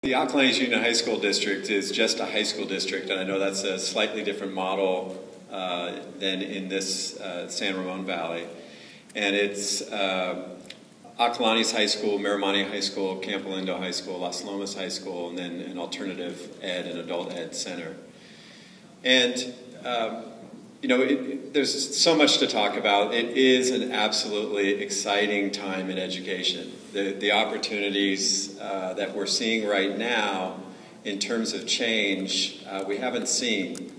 The Acalanes Union High School District is just a high school district, and I know that's a slightly different model than in this San Ramon Valley. And it's Acalanes High School, Miramani High School, Campo Lindo High School, Las Lomas High School, and then an alternative ed and adult ed center. And you know, there's so much to talk about. It is an absolutely exciting time in education. The opportunities that we're seeing right now in terms of change, we haven't seen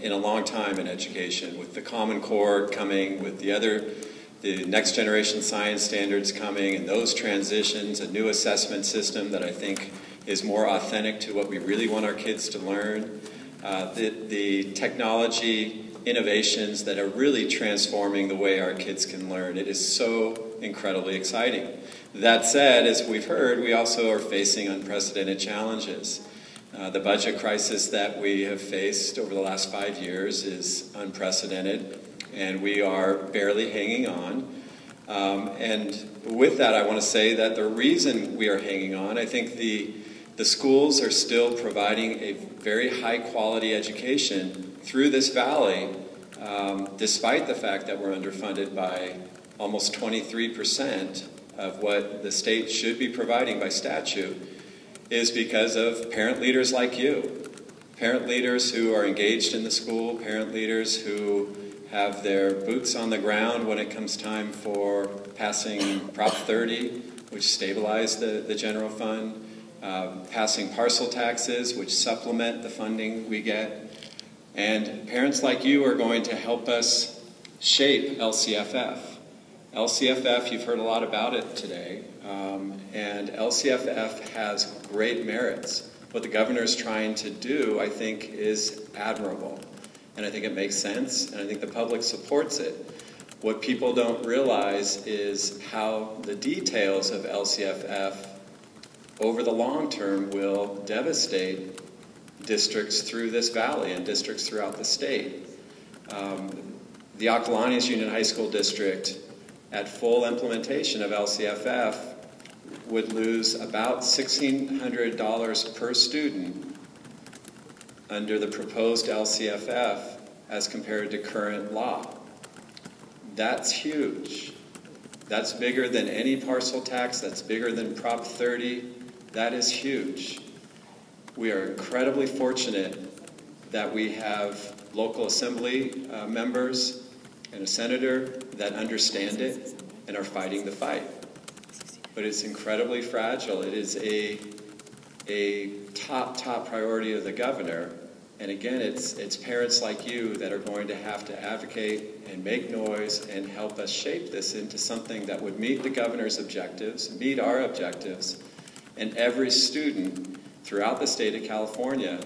in a long time in education, with the Common Core coming, with the next generation science standards coming, and those transitions, a new assessment system that I think is more authentic to what we really want our kids to learn, the technology innovations that are really transforming the way our kids can learn. It is so incredibly exciting. That said, as we've heard, we also are facing unprecedented challenges. The budget crisis that we have faced over the last 5 years is unprecedented, and we are barely hanging on. And with that, I want to say that the reason we are hanging on, I think the schools are still providing a very high quality education through this valley, despite the fact that we're underfunded by almost 23% of what the state should be providing by statute, is because of parent leaders like you. Parent leaders who are engaged in the school, parent leaders who have their boots on the ground when it comes time for passing Prop 30, which stabilized the general fund, passing parcel taxes, which supplement the funding we get. And parents like you are going to help us shape LCFF. LCFF, you've heard a lot about it today, and LCFF has great merits. What the governor is trying to do, I think, is admirable. And I think it makes sense, and I think the public supports it. What people don't realize is how the details of LCFF over the long term will devastate districts through this valley and districts throughout the state. The Acalanes Union High School District, at full implementation of LCFF, would lose about $1,600 per student under the proposed LCFF as compared to current law. That's huge. That's bigger than any parcel tax. That's bigger than Prop 30. That is huge. We are incredibly fortunate that we have local assembly members and a senator that understand it and are fighting the fight. But it's incredibly fragile. It is a top priority of the governor. And again, it's parents like you that are going to have to advocate and make noise and help us shape this into something that would meet the governor's objectives, meet our objectives, and every student throughout the state of California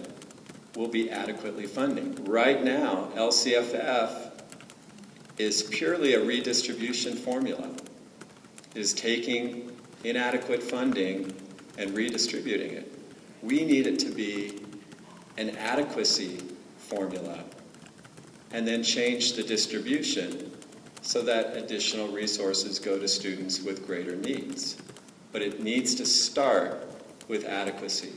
will be adequately funding. Right now, LCFF is purely a redistribution formula. It is taking inadequate funding and redistributing it. We need it to be an adequacy formula and then change the distribution so that additional resources go to students with greater needs. But it needs to start with adequacy.